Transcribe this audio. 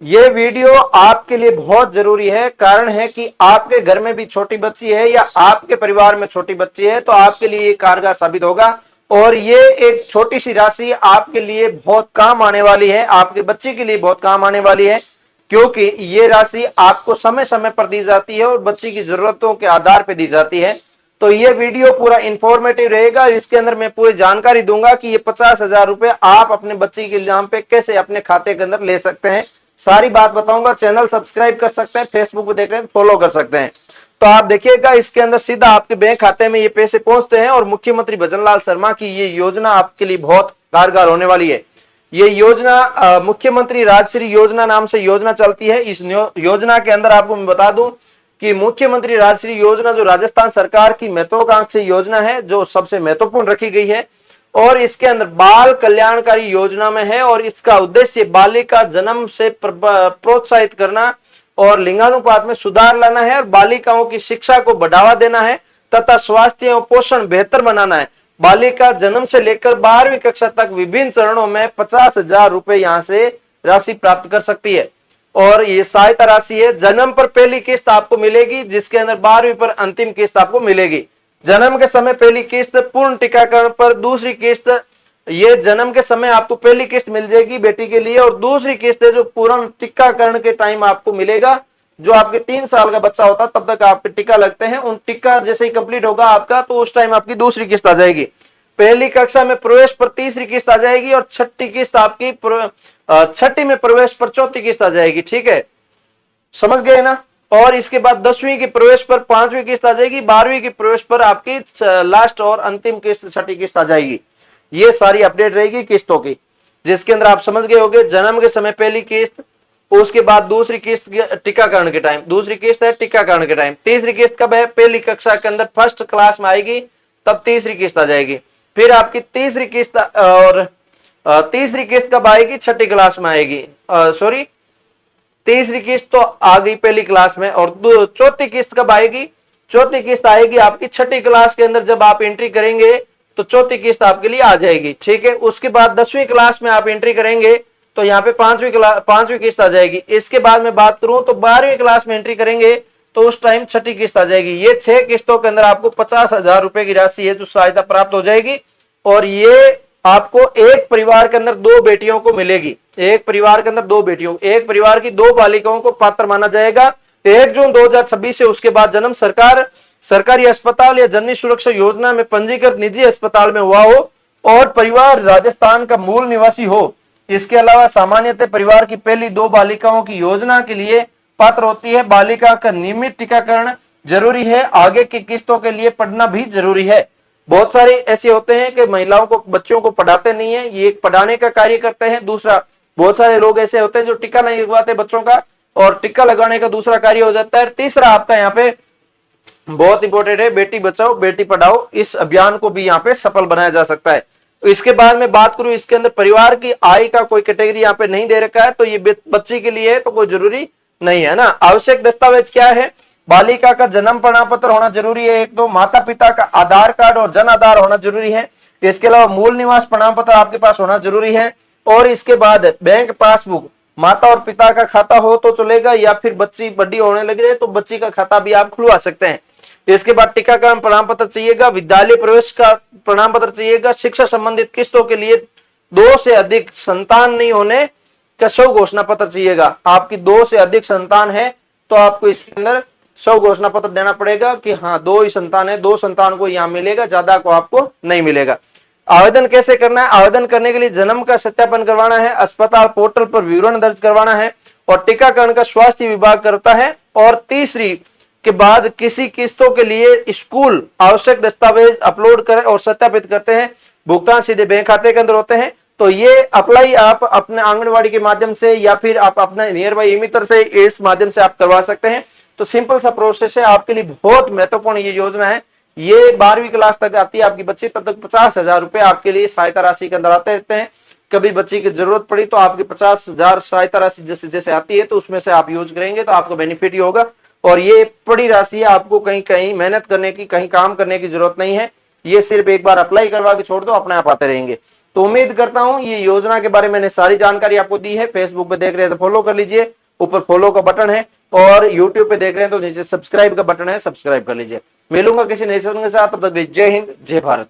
ये वीडियो आपके लिए बहुत जरूरी है। कारण है कि आपके घर में भी छोटी बच्ची है या आपके परिवार में छोटी बच्ची है तो आपके लिए कारगर साबित होगा। और ये एक छोटी सी राशि आपके लिए बहुत काम आने वाली है, आपके बच्चे के लिए बहुत काम आने वाली है, क्योंकि ये राशि आपको समय समय पर दी जाती है और बच्ची की जरूरतों के आधार पर दी जाती है। तो ये वीडियो पूरा इंफॉर्मेटिव रहेगा। इसके अंदर मैं पूरी जानकारी दूंगा कि ये 50,000 रुपए आप अपने बच्ची के नाम पे कैसे अपने खाते के अंदर ले सकते हैं, सारी बात बताऊंगा। चैनल सब्सक्राइब कर सकते हैं, फेसबुक पे देख रहे हैं फॉलो कर सकते हैं। तो आप देखिएगा इसके अंदर सीधा आपके बैंक खाते में ये पैसे पहुंचते हैं और मुख्यमंत्री भजनलाल शर्मा की ये योजना आपके लिए बहुत कारगर होने वाली है। ये योजना मुख्यमंत्री राजश्री योजना नाम से योजना चलती है। इस योजना के अंदर आपको मैं बता दूं कि मुख्यमंत्री राजश्री योजना जो राजस्थान सरकार की महत्वाकांक्षी योजना है, जो सबसे महत्वपूर्ण रखी गई है और इसके अंदर बाल कल्याणकारी योजना में है और इसका उद्देश्य बालिका जन्म से प्रोत्साहित करना और लिंगानुपात में सुधार लाना है और बालिकाओं की शिक्षा को बढ़ावा देना है तथा स्वास्थ्य और पोषण बेहतर बनाना है। बालिका जन्म से लेकर 12वीं कक्षा तक विभिन्न चरणों में 50,000 रुपए यहां से राशि प्राप्त कर सकती है और ये सहायता राशि है। जन्म पर पहली किस्त आपको मिलेगी, जिसके अंदर 12वीं पर अंतिम किस्त आपको मिलेगी। जन्म के समय पहली किस्त, पूर्ण टीकाकरण पर दूसरी किस्त, ये जन्म के समय आपको पहली किस्त मिल जाएगी बेटी के लिए और दूसरी किस्त है जो पूर्ण टीकाकरण के टाइम आपको मिलेगा। जो आपके 3 साल का बच्चा होता है तब तक आपके टीका लगते हैं, उन टीका जैसे ही कंप्लीट होगा आपका तो उस टाइम आपकी दूसरी किस्त आ जाएगी। पहली कक्षा में प्रवेश पर तीसरी किस्त आ जाएगी और छठी किस्त आपकी छठी में प्रवेश पर चौथी किस्त आ जाएगी। ठीक है, समझ गए ना। और इसके बाद 10वीं के प्रवेश पर 5वीं किस्त आ जाएगी, 12वीं के प्रवेश पर आपकी लास्ट और अंतिम किस्त छठी किस्त आ जाएगी। ये सारी अपडेट रहेगी किस्तों की, जिसके अंदर आप समझ गए होंगे जन्म के समय पहली किस्त, उसके बाद दूसरी किस्त टीकाकरण के टाइम, दूसरी किस्त है टीकाकरण के टाइम, तीसरी किस्त कब है, पहली कक्षा के अंदर फर्स्ट क्लास में आएगी तब तीसरी किस्त आ जाएगी। फिर आपकी तीसरी किस्त और तीसरी किस्त कब आएगी, छठी क्लास में आएगी। सॉरी, तीसरी किस्त तो आ गई पहली क्लास में और चौथी किस्त कब आएगी, चौथी किस्त आएगी आपकी छठी क्लास के अंदर। जब आप एंट्री करेंगे तो चौथी किस्त आपके लिए आ जाएगी। ठीक है, उसके बाद 10वीं क्लास में आप एंट्री करेंगे तो यहाँ पे पांचवी किस्त आ जाएगी। इसके बाद में बात करूं तो 12वीं क्लास में एंट्री करेंगे तो उस टाइम छठी किस्त आ जाएगी। ये 6 किस्तों के अंदर आपको 50,000 रुपए की राशि है जो सहायता प्राप्त हो जाएगी और ये आपको एक परिवार के अंदर 2 बेटियों को मिलेगी। एक परिवार के अंदर 2 बेटियों, एक परिवार की 2 बालिकाओं को पात्र माना जाएगा। 1 जून 2026 से उसके बाद जन्म सरकारी अस्पताल या जननी सुरक्षा योजना में पंजीकृत निजी अस्पताल में हुआ हो और परिवार राजस्थान का मूल निवासी हो। इसके अलावा सामान्यतः परिवार की पहली 2 बालिकाओं की योजना के लिए पात्र होती है। बालिका का नियमित टीकाकरण जरूरी है, आगे की किस्तों के लिए पढ़ना भी जरूरी है। बहुत सारे ऐसे होते हैं कि महिलाओं को, बच्चों को पढ़ाते नहीं है, ये पढ़ाने का कार्य करते हैं। दूसरा, बहुत सारे लोग ऐसे होते हैं जो टीका नहीं लगवाते बच्चों का और टीका लगाने का दूसरा कार्य हो जाता है। तीसरा आपका यहाँ पे बहुत इंपॉर्टेंट है, बेटी बचाओ बेटी पढ़ाओ, इस अभियान को भी यहाँ पे सफल बनाया जा सकता है। तो इसके बाद में बात करूं, इसके अंदर परिवार की आय का कोई कैटेगरी यहाँ पे नहीं दे रखा है तो ये बच्ची के लिए है तो कोई जरूरी नहीं है ना। आवश्यक दस्तावेज क्या है, बालिका का जन्म प्रमाण पत्र होना जरूरी है, एक तो माता पिता का आधार कार्ड और जन आधार होना जरूरी है। इसके अलावा मूल निवास प्रमाण पत्र आपके पास होना जरूरी है और इसके बाद बैंक पासबुक, माता और पिता का खाता हो तो चलेगा या फिर बच्ची बड़ी होने लगी है तो बच्ची का खाता भी आप खुलवा सकते हैं। इसके बाद टीकाकरण प्रमाण पत्र चाहिएगा, विद्यालय प्रवेश का प्रमाण पत्र चाहिएगा, शिक्षा संबंधित किस्तों के लिए 2 से अधिक संतान नहीं होने का स्व घोषणा पत्र चाहिएगा। आपकी 2 से अधिक संतान है तो आपको इसके अंदर स्व घोषणा पत्र देना पड़ेगा कि हाँ 2 ही संतान है, 2 संतान को यहाँ मिलेगा, ज्यादा को आपको नहीं मिलेगा। आवेदन कैसे करना है, आवेदन करने के लिए जन्म का सत्यापन करवाना है, अस्पताल पोर्टल पर विवरण दर्ज करवाना है और टीकाकरण का स्वास्थ्य विभाग करता है। और तीसरी के बाद किसी किस्तों के लिए स्कूल आवश्यक दस्तावेज अपलोड करें और सत्यापित करते हैं, भुगतान सीधे बैंक खाते के अंदर होते हैं। तो ये अप्लाई आप अपने आंगनवाड़ी के माध्यम से या फिर आप अपने नियर बाई मित्र से इस माध्यम से आप करवा सकते हैं। तो सिंपल सा प्रोसेस है, आपके लिए बहुत महत्वपूर्ण ये योजना है। ये 12वीं क्लास तक आती है आपकी बच्ची, तब तक 50,000 रुपए आपके लिए सहायता राशि के अंदर आते रहते हैं। कभी बच्ची की जरूरत पड़ी तो आपकी 50,000 सहायता राशि जैसे जैसे आती है तो उसमें से आप यूज करेंगे तो आपको बेनिफिट ही होगा। और ये बड़ी राशि है, आपको कहीं कहीं मेहनत करने की, कहीं काम करने की जरूरत नहीं है। ये सिर्फ एक बार अप्लाई करवा के छोड़ दो, अपने आप आते रहेंगे। तो उम्मीद करता हूं ये योजना के बारे में मैंने सारी जानकारी आपको दी है। फेसबुक पे देख रहे हैं तो फॉलो कर लीजिए, ऊपर फॉलो का बटन है, और यूट्यूब पे देख रहे हैं तो नीचे सब्सक्राइब का बटन है, सब्सक्राइब कर लीजिए। मिलूंगा किसी नए सेशन के साथ, तब तक जय हिंद जय भारत।